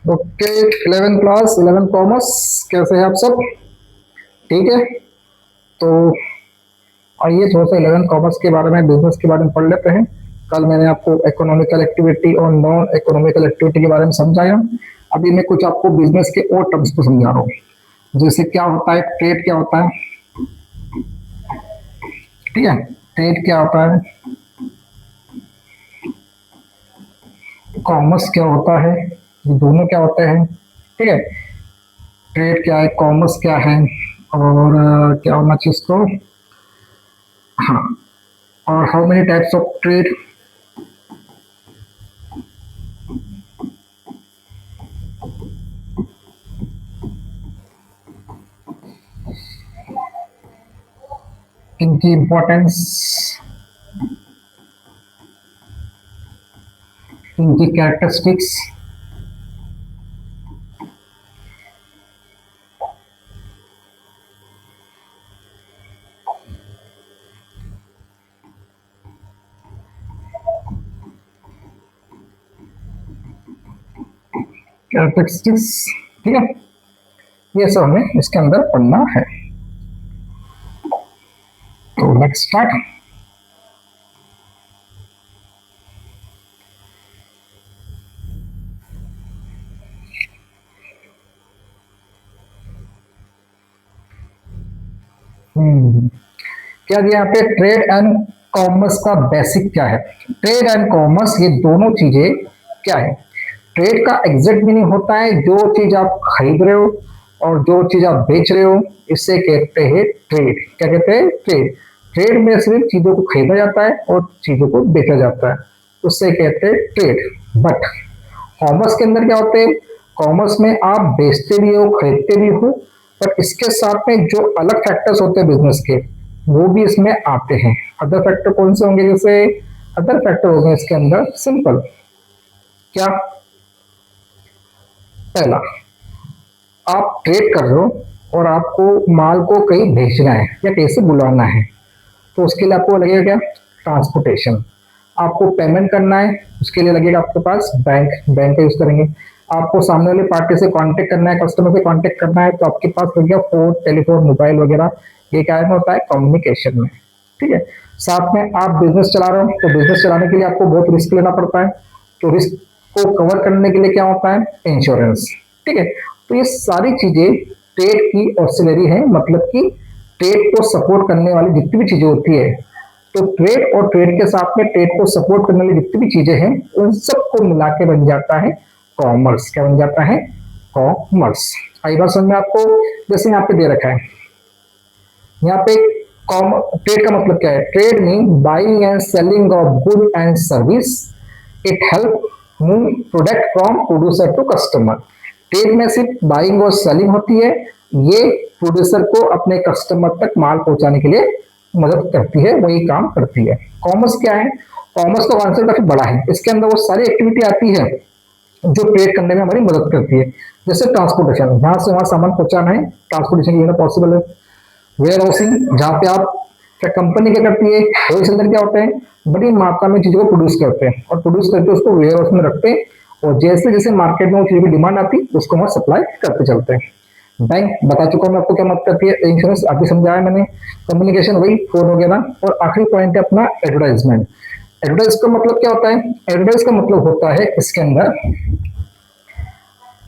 Okay, 11 class 11 commerce. कैसे हैं आप सब? ठीक है। तो आइए थोड़ा सा 11 कॉमर्स के बारे में, बिजनेस के बारे में पढ़ लेते हैं। कल मैंने आपको इकोनॉमिकल एक्टिविटी और नॉन इकोनॉमिकल एक्टिविटी के बारे में समझाया। अभी मैं कुछ आपको बिजनेस के और टर्म्स को समझा रहा हूँ, जैसे क्या होता है ट्रेड, क्या होता है, ठीक है, ट्रेड क्या होता है, कॉमर्स क्या होता है, ये दोनों क्या होते हैं, ठीक है। ट्रेड क्या है, कॉमर्स क्या है, और क्या होना चाहिए इसको, हाँ, और how many types of trade. इनकी इम्पोर्टेंस, इनकी कैरेक्टरिस्टिक्स, कैरेक्टरिस्टिक्स, ठीक है। ये सब हमें इसके अंदर पढ़ना है। तो लेट्स स्टार्ट। क्या दिया यहाँ पे, ट्रेड एंड कॉमर्स का बेसिक क्या है। ट्रेड एंड कॉमर्स ये दोनों चीजें क्या है। ट्रेड का एग्जैक्ट मीनिंग होता है जो चीज आप खरीद रहे हो और जो चीज आप बेच रहे हो, इसे कहते हैं ट्रेड। क्या कहते हैं, ट्रेड। ट्रेड में सिर्फ चीजों को खरीदा जाता है और चीजों को बेचा जाता है, उससे कहते हैं ट्रेड। बट कॉमर्स के अंदर क्या होते हैं, कॉमर्स में आप बेचते भी हो खरीदते भी हो, पर इसके साथ में जो अलग फैक्टर्स होते हैं बिजनेस के, वो भी इसमें आते हैं। अदर फैक्टर कौन से होंगे, जैसे अदर फैक्टर हो गए इसके अंदर सिंपल। क्या, पहला, आप ट्रेड कर रहे हो और आपको माल को कहीं भेजना है या कहीं से बुलाना है, तो उसके लिए आपको लगेगा क्या, ट्रांसपोर्टेशन। आपको पेमेंट करना है, उसके लिए लगेगा आपके पास बैंक, बैंक का यूज करेंगे। आपको सामने वाली पार्टी से कांटेक्ट करना है, कस्टमर से कांटेक्ट करना है, तो आपके पास लग गया फोन, टेलीफोन, मोबाइल वगैरह। ये क्या होता है, कम्युनिकेशन में, ठीक है। साथ में आप बिजनेस चला रहे हो, तो बिजनेस चलाने के लिए आपको बहुत रिस्क लेना पड़ता है, तो रिस्क को कवर करने के लिए क्या होता है, इंश्योरेंस, ठीक है। तो ये सारी चीजें ट्रेड की ऑक्सिलरी है, मतलब कि ट्रेड को सपोर्ट करने वाली जितनी भी चीजें होती है, तो ट्रेड और ट्रेड के साथ में ट्रेड को सपोर्ट करने वाली जितनी भी चीजें हैं, उन सबको मिला के बन जाता है कॉमर्स। क्या बन जाता है, कॉमर्स। आई बात समझ में आपको? जैसे यहाँ पे दे रखा है, यहाँ पे ट्रेड का मतलब क्या है, trade mean buying and selling of good and service. It help move product from producer to customer. Trade में सिर्फ बाइंग और सेलिंग होती है, ये प्रोड्यूसर को अपने कस्टमर तक माल पहुंचाने के लिए मदद करती है, वही काम करती है। कॉमर्स क्या है, कॉमर्स का कॉन्सेप्ट काफी बड़ा है, इसके अंदर वो सारी एक्टिविटी आती है जो ट्रेड करने में हमारी मदद करती है। जैसे ट्रांसपोर्टेशन, जहां से वहां सामान पहुंचाना है, ट्रांसपोर्टेशन ये पॉसिबल है। वेयर हाउसिंग, जहाँ पे आप, क्या कंपनी क्या करती है, होलसेलर क्या होते हैं, बड़ी मात्रा में चीजों को प्रोड्यूस करते हैं और प्रोड्यूस करके उसको वेयर हाउस में रखते हैं, और जैसे जैसे मार्केट में वो चीजों की डिमांड आती है उसको वहां सप्लाई करते चलते हैं। बैंक बता चुका हूं मैं आपको क्या मदद करती है, इंश्योरेंस अभी समझाया मैंने, कम्युनिकेशन वही फोन वगैरह, और आखिरी पॉइंट है अपना एडवर्टाइजमेंट। एडवर्टाइज का मतलब क्या होता है, एडवर्टाइज का मतलब होता है इसके अंदर,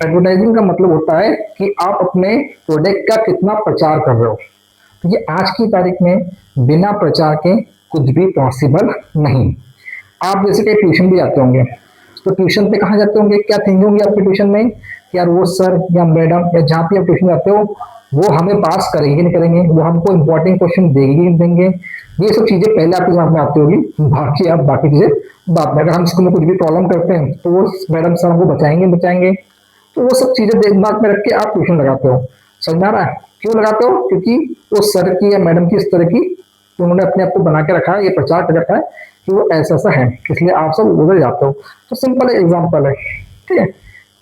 एडवर्टाइजिंग का मतलब होता है कि आप अपने प्रोडक्ट का कितना प्रचार कर रहे हो। तो ये आज की तारीख में बिना प्रचार के कुछ भी पॉसिबल नहीं। आप जैसे कि ट्यूशन भी जाते होंगे, तो ट्यूशन पे कहाँ जाते होंगे, क्या थिंकिंग होंगी आपके ट्यूशन में कि यार वो सर या मैडम या जहाँ पे आप ट्यूशन जाते हो वो हमें पास करेंगे नहीं करेंगे, वो हमको इंपॉर्टेंट क्वेश्चन देंगे नहीं देंगे। ये सब चीजें पहले आपके दिमाग में आती होगी, बाकी आप बाकी चीजें बाद में। अगर हम स्कूल में कुछ भी प्रॉब्लम करते हैं तो वो मैडम सर हमको बचाएंगे बचाएंगे, तो वो सब चीजें दिमाग में रख के आप ट्यूशन लगाते हो। समझ में आ रहा है क्यों लगाते हो, क्योंकि वो सर की या मैडम की इस तरह की उन्होंने अपने आप को बना के रखा है, ये प्रचार कर रखा है कि वो ऐसा ऐसा है, इसलिए आप सब उधर जाते हो। तो सिंपल एग्जाम्पल है, ठीक है।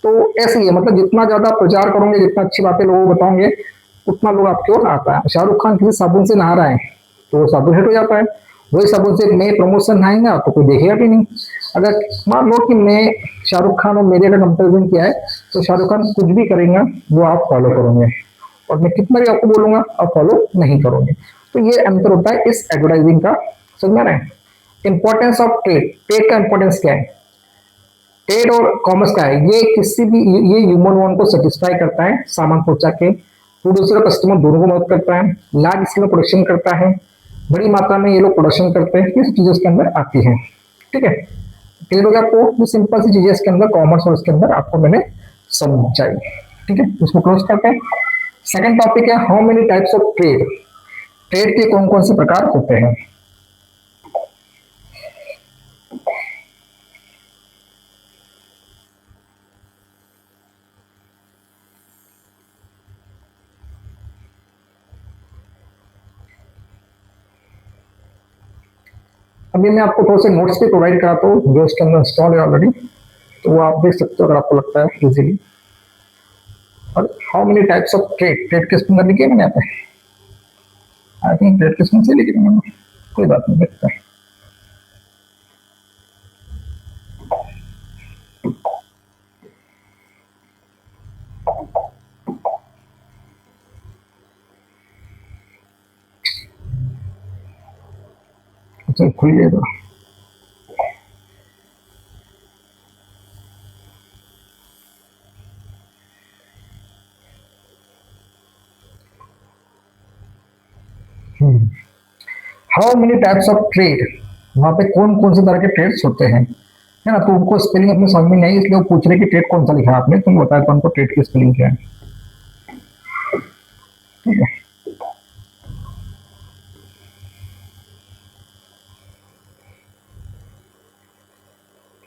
तो ऐसे ही है, मतलब जितना ज्यादा प्रचार करोगे, जितना अच्छी बातें लोगों को बताओगे, उतना लोग आपकी ओर आता है। शाहरुख खान किसी साबुन से नहा रहा है तो वो साबुन हिट हो जाता है, वही साबुन से मैं प्रमोशन नहाएंगा तो कोई देखेगा भी नहीं। अगर मान लो कि मैं शाहरुख खान और मेरे का कंपेरिजन किया है, तो शाहरुख खान कुछ भी करेंगे वो आप फॉलो करोगे, और मैं कितना भी आपको बोलूंगा आप फॉलो नहीं करोगे। तो ये अंतर होता है इस एडवर्टाइजिंग का। समझ में आ रहा है? इंपॉर्टेंस ऑफ ट्रेड, ट्रेड का इंपॉर्टेंस क्या है? ट्रेड और कॉमर्स का है, ये किसी भी ये ह्यूमन वांट को सेटिस्फाई करता है, सामान पहुंचा के प्रोड्यूसर और कस्टमर दोनों को मदद करता है, लार्ज स्केल में प्रोडक्शन करता है, बड़ी मात्रा में ये लोग प्रोडक्शन करते हैं, ये सब चीजें इसके अंदर आती हैं। ठीक है, क्लियर हो गया आपको? ये सिंपल सी चीजें इसके अंदर कॉमर्स और इसके अंदर आपको मैंने समझाई। ठीक है, इसको क्लोज करते हैं। सेकंड टॉपिक है how many types of trade, trade के कौन कौन से प्रकार होते हैं। अभी मैं आपको थोड़े से नोट्स भी प्रोवाइड कराता हूँ जो इसके अंदर इंस्टॉल है ऑलरेडी, तो वो आप देख सकते हो अगर आपको लगता है इजीली। और how many types of trade, trade किस अंदर लिखे मैंने यहाँ पे? आई थिंक ट्रेड किस में से लिखे मैंने, कोई बात नहीं, देखते हैं। अच्छा खुलिए तो how many types of trade, वहां पे कौन कौन से तरह के ट्रेड्स होते हैं, है ना? तो उनको स्पेलिंग अपने समझ में नहीं आई, इसलिए वो पूछ रहे कि ट्रेड कौन सा लिखा है आपने, तुम बताया तो उनको ट्रेड की स्पेलिंग क्या है। ठीक है,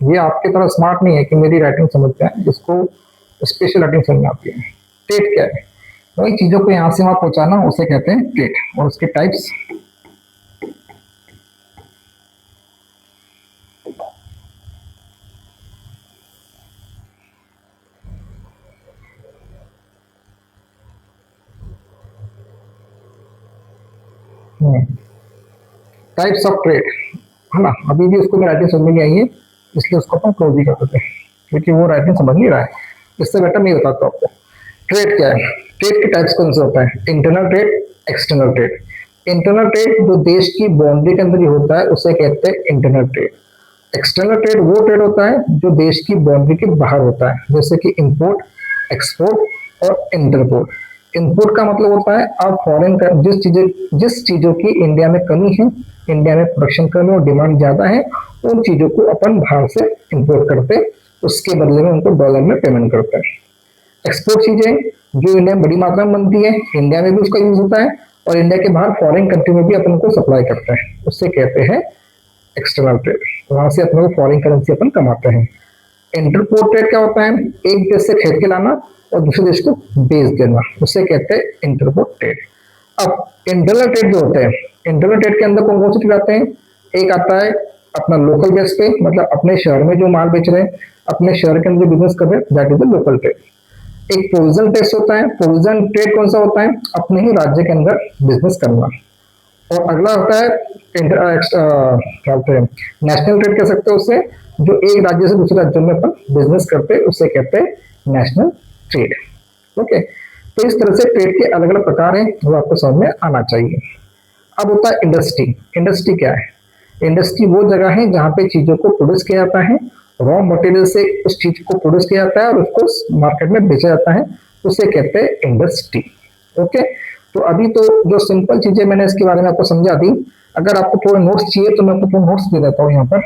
ये आपकी तरह स्मार्ट नहीं है कि मेरी राइटिंग समझते हैं, जिसको स्पेशल राइटिंग समझ में आती है। ट्रेड क्या है? वही चीजों को यहाँ से वहां पहुंचाना, उसे कहते हैं ट्रेड, और उसके टाइप्स। टाइप्स ऑफ ट्रेड, है ना? अभी भी उसको राइटिंग समझ में नहीं आई है, इसलिए उसको अपन क्लोज ही कर देते हैं, क्योंकि वो राइटिंग समझ नहीं रहा है। इससे बेटर नहीं बताता आपको। ट्रेड क्या है? ट्रेड के टाइप्स कौन से होता है? Internal trade, external trade. Internal trade जो देश की बाउंड्री के अंदर ही होता है उसे कहते हैं इंटरनल ट्रेड। एक्सटर्नल ट्रेड वो ट्रेड होता है जो देश की बाउंड्री के बाहर होता है, जैसे कि इंपोर्ट, एक्सपोर्ट और इंटरपोर्ट। इंपोर्ट का मतलब होता है आप फॉरेन का जिस चीजों की इंडिया में कमी है, इंडिया में प्रोडक्शन कमी और डिमांड ज्यादा है, उन चीजों को अपन बाहर से इंपोर्ट करते हैं, उसके बदले में उनको डॉलर में पेमेंट करते हैं। एक्सपोर्ट चीजें जो इंडिया में बड़ी मात्रा में बनती है, इंडिया में भी उसका यूज होता है, और इंडिया के बाहर फॉरेन कंट्री में भी अपन को सप्लाई करते हैं, उससे कहते हैं एक्सटर्नल ट्रेड। वहां से अपने को फॉरेन करेंसी अपन कमाते हैं। इंटरपोर्ट ट्रेड क्या होता है? एक देश से खरीद के लाना और दूसरे देश को बेच देना, उसे कहते हैं इंटरपोर्ट ट्रेड। अब इंटरनल ट्रेड जो होते हैं, इंटरनल ट्रेड के अंदर कौन कौन से ट्रेड आते हैं? एक आता है अपना लोकल बेस पे, मतलब अपने शहर में जो माल बेच रहे हैं, अपने शहर के अंदर बिजनेस कर रहे हैं, that is the local trade. एक प्रोविजन टैक्स होता है, प्रोविजन ट्रेड कौन सा होता है? अपने ही राज्य के अंदर बिजनेस करना। और अगला होता है क्या बोलते हैं, नेशनल ट्रेड कह सकते हो उसे, जो एक राज्य से दूसरे राज्य में अपन बिजनेस करते हैं, उसे कहते हैं नेशनल ट्रेड। ओके, तो इस तरह से ट्रेड के अलग अलग प्रकार हैं, वो आपको समझ में आना चाहिए। अब होता है इंडस्ट्री। इंडस्ट्री क्या है? इंडस्ट्री वो जगह है जहाँ पे चीजों को प्रोड्यूस किया जाता है, रॉ मटेरियल से उस चीज को प्रोड्यूस किया जाता है और उसको मार्केट में बेचा जाता है, उसे कहते हैं इंडस्ट्री। ओके, तो अभी तो जो सिंपल चीजें मैंने इसके बारे में आपको समझा दी, अगर आपको थोड़े नोट्स चाहिए तो मैं आपको थोड़े नोट्स दे देता हूँ यहाँ पर।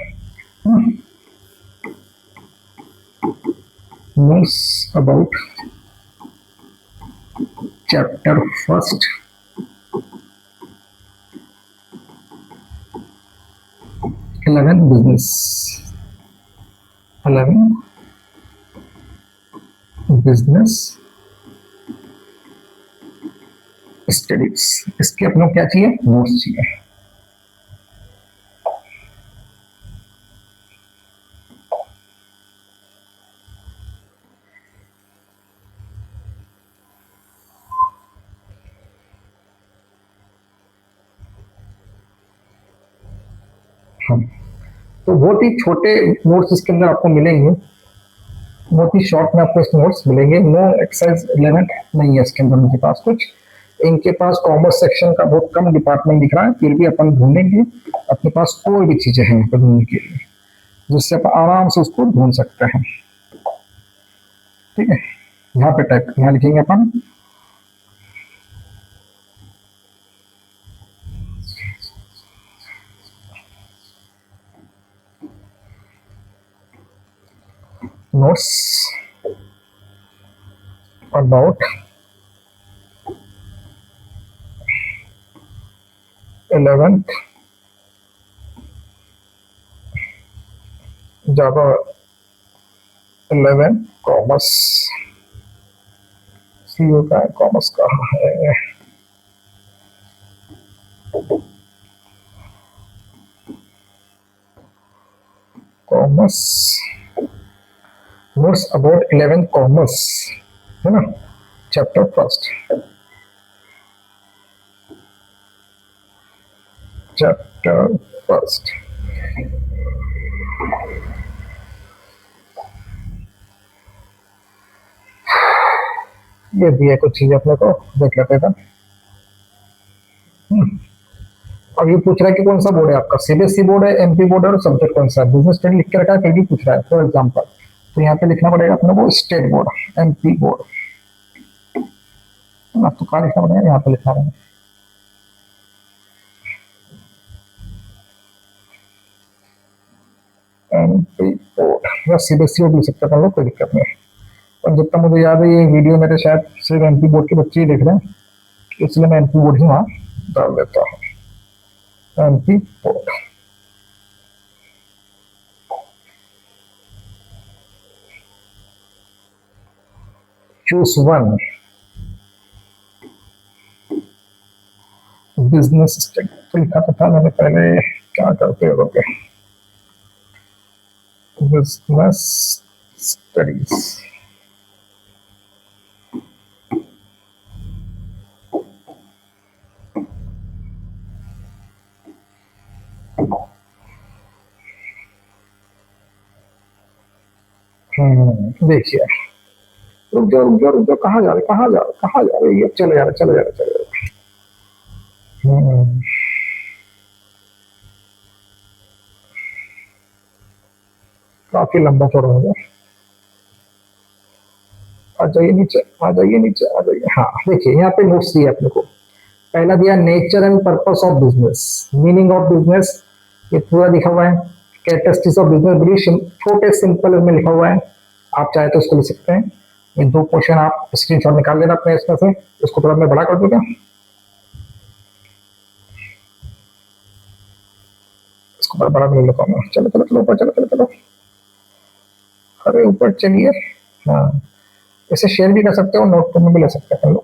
Notes about chapter first, 11 business, 11 business studies. इसके अपने को क्या चाहिए? नोट्स चाहिए। हाँ, तो बहुत ही छोटे नोट्स इसके अंदर आपको मिलेंगे, बहुत ही शॉर्ट में आपको इसके नोट्स मिलेंगे। नो एक्सरसाइज 11 नहीं है इसके अंदर उनके पास कुछ। इनके पास कॉमर्स सेक्शन का बहुत कम डिपार्टमेंट दिख रहा है, फिर भी अपन ढूंढेंगे अपने पास और भी चीजें हैं यहाँ पर ढूंढने के लिए, जिससे आप आराम से उसको ढूंढ सकते हैं। ठीक है, यहाँ पे टाइप यहाँ लिखेंगे अपन notes about 11th Java 11 commerce. CO का है, कॉमर्स कहाँ है? कॉमर्स नोट्स अबाउट 11 कॉमर्स है ना, चैप्टर फर्स्ट, चैप्टर फर्स्ट। ये दिए कुछ चीज अपने को, देख लेते थे। अब ये पूछ रहा है कि कौन सा बोर्ड है आपका, सीबीएसई बोर्ड है, एमपी बोर्ड है, और सब्जेक्ट कौन सा है। बिजनेस स्टडी लिख के रखा है, फिर भी पूछ रहा है फॉर एग्जाम्पल, तो यहाँ पे लिखना पड़ेगा अपने को स्टेट बोर्ड, एमपी बोर्ड। तो कहाँ लिखना पड़ेगा, यहाँ पे लिखना पड़ेगा एमपी बोर्ड, या सीबीएसई बोर्ड लिख सकते हैं हम लोग, कोई दिक्कत नहीं है। और जितना मुझे याद है ये वीडियो मेरे शायद सिर्फ एमपी बोर्ड के बच्चे ही देख रहे हैं, इसलिए मैं एमपी बोर्ड ही वहाँ डाल देता हूँ, MP board. Choose one, business study तो लिखा तो था मैंने पहले, क्या करते हो बिजनेस स्टडीज। देखिए, रुक जाओ रुक जाओ रुक जाओ, कहाँ जा रहे कहाँ जा रहे कहाँ जा रहे, ये चले जा रहे चले जा रहे चले जा रहे। काफी लंबा चौड़ा हो गया, आ जाइए नीचे आ जाइए नीचे आ जाइए। हाँ देखिए, यहाँ पे नोट्स दिया अपने को। पहला दिया nature and purpose of business, meaning of business, ये पूरा लिखा हुआ है। कैरेक्टरिस्टिक्स ऑफ बिजनेस बड़ी छोटे सिंपल में लिखा हुआ है, आप चाहे तो उसको लिख सकते हैं। ये दो क्वेश्चन आप स्क्रीनशॉट निकाल लेना अपने इसमें से, इसको थोड़ा मैं बड़ा कर दूंगा, इसको बड़ा बड़ा ले लेता हूँ। चलो चलो चलो ऊपर चलो चलो चलो, अरे ऊपर चलिए। हाँ, इसे शेयर भी कर सकते हो, नोट में भी ले सकते हैं लोग।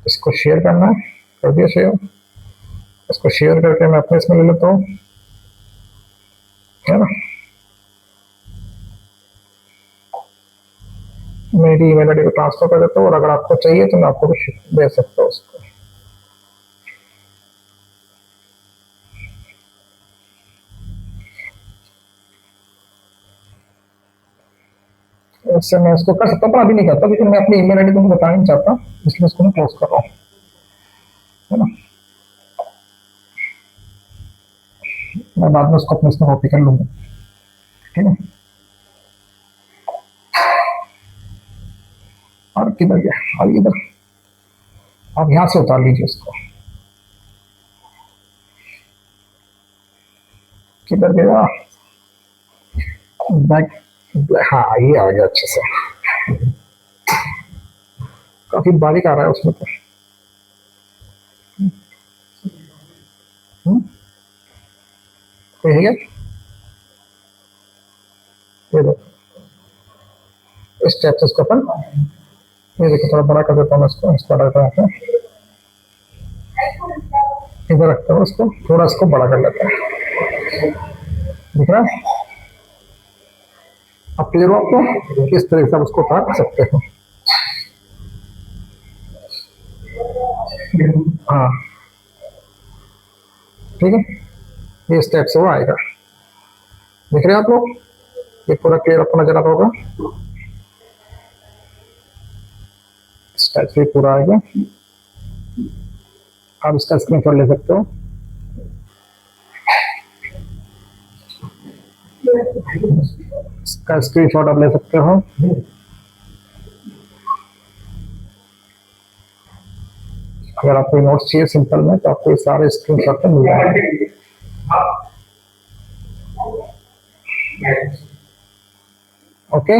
इसको शेयर करना है, कर दिया शेयर। इसको शेयर करके मैं अपने इसमें ले लेता हूँ, है ना। मेरी ईमेल आईडी को ट्रांसफर कर देता हूँ, और अगर आपको चाहिए तो मैं आपको भी दे सकता हूँ उसको। इससे मैं इसको कर सकता हूँ, पर अभी नहीं करता, लेकिन मैं अपनी ईमेल आईडी तुमको बताना नहीं चाहता, इसलिए इसको मैं क्लोज कर रहा हूँ, है ना। मैं बाद में उसको अपने इसमें कॉपी कर लूंगा, ठीक है। और किधर गया, और इधर, आप यहाँ से उतार लीजिए इसको। किधर गया, बैक, हाँ ये आ गया अच्छे से, काफी बारीक आ रहा है उसमें तो। है ये देखो, इस टाइप से इसको अपन, ये देखो थोड़ा बड़ा कर देता हूँ मैं इसको, इसको बड़ा करता हूँ, इधर रखता हूँ इसको, थोड़ा इसको बड़ा कर लेता है, दिख रहा है। अब क्लियर हो आपको, किस तरह से आप उसको उतार सकते हो। हाँ ठीक है, ये स्टेप से वो आएगा। देख रहे हैं आप लोग, ये पूरा क्लियर आपको नजर आ रहा होगा। स्टेप से पूरा आएगा, आप इसका स्क्रीनशॉट ले सकते हो। इसका स्क्रीनशॉट आप ले सकते हो। अगर आपको नोट्स चाहिए सिंपल में तो आपको ये सारे स्क्रीनशॉट में मिल जाएंगे। ओके,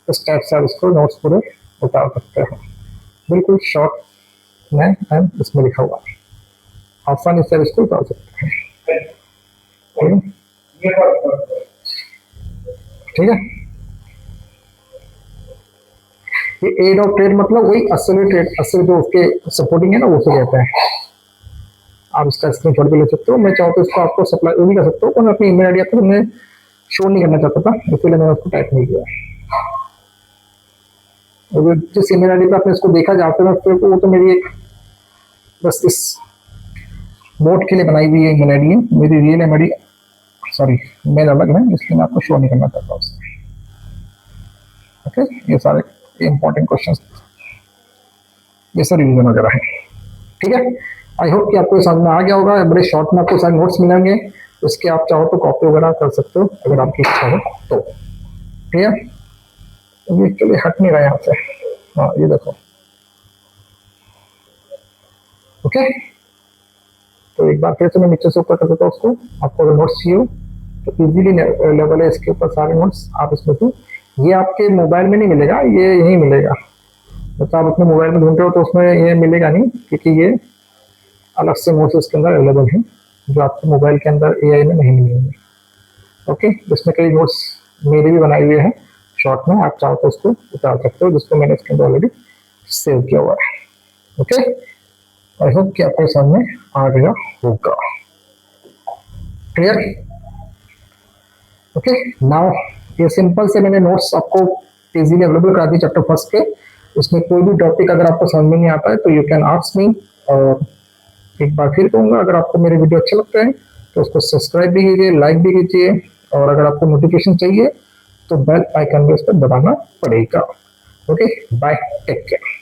इस टाइप से आप इसको नोट्स पूरे उतार सकते हो, बिल्कुल शॉर्ट में एंड इसमें लिखा हुआ है, आसानी से इसको उतार सकते हैं। ठीक है, ये एड ऑफ ट्रेड मतलब वही असली ट्रेड, असली जो उसके सपोर्टिंग है ना वो से कहते हैं। आप इसका स्क्रीनशॉट भी ले सकते हो, मैं चाहूँ तो इसको आपको सप्लाई वो भी कर सकता हूँ, पर मैं अपनी ईमेल आईडी आपको मैं शो नहीं करना चाहता था, इसलिए मैंने उसको टाइप नहीं किया। और जिस ईमेल आईडी पे आपने इसको देखा जाते हैं तो वो तो मेरी एक बस इस बोट के लिए बनाई हुई ईमेल आईडी है, मेरी real email ID sorry mail अलग है, इसलिए मैं आपको शो नहीं करना चाहता उससे। ओके, ये सारे इंपॉर्टेंट क्वेश्चंस, ये सब रिवीजन वगैरह है। ठीक है, आई होप कि आपको समझ में आ गया होगा। बड़े शॉर्ट में आपको सारे नोट्स मिलेंगे, उसके आप चाहो तो कॉपी वगैरह कर सकते हो अगर आपकी इच्छा हो तो। ठीक है, ये एक्चुअली हट नहीं रहा यहाँ से। हाँ ये देखो। ओके, तो एक बार फिर से मैं नीचे से ऊपर कर देता हूँ उसको। आपको अगर नोट्स चाहिए हो तो इजीली अवेलेबल है इसके ऊपर सारे नोट्स, आप इसमें से ये आपके मोबाइल में नहीं मिलेगा, ये यहीं मिलेगा। तो आप अपने मोबाइल में ढूंढते हो तो उसमें ये मिलेगा नहीं, क्योंकि ये अलग से नोट्स इसके अंदर अवेलेबल है जो आपके मोबाइल के अंदर एआई में नहीं मिलेंगे। ओके, जिसमें कई नोट्स मेरे भी बनाए हुए हैं शॉर्ट में, आप चाहो तो उसको उतार सकते हो, जिसको मैंने इसके अंदर ऑलरेडी सेव किया हुआ है। ओके, आई होप कि आपको समझ में आ गया होगा। क्लियर? ओके, नाउ ये सिंपल से मैंने नोट्स आपको इजीली अवेलेबल करा दी चैप्टर फर्स्ट के। उसमें कोई भी टॉपिक अगर आपको समझ में नहीं आता है तो यू कैन आस्क मी। और एक बार फिर कहूँगा, अगर आपको मेरे वीडियो अच्छे लगते हैं तो उसको सब्सक्राइब भी कीजिए, लाइक भी कीजिए, और अगर आपको नोटिफिकेशन चाहिए तो बेल आइकन भी उस पर दबाना पड़ेगा। Okay, bye, take care.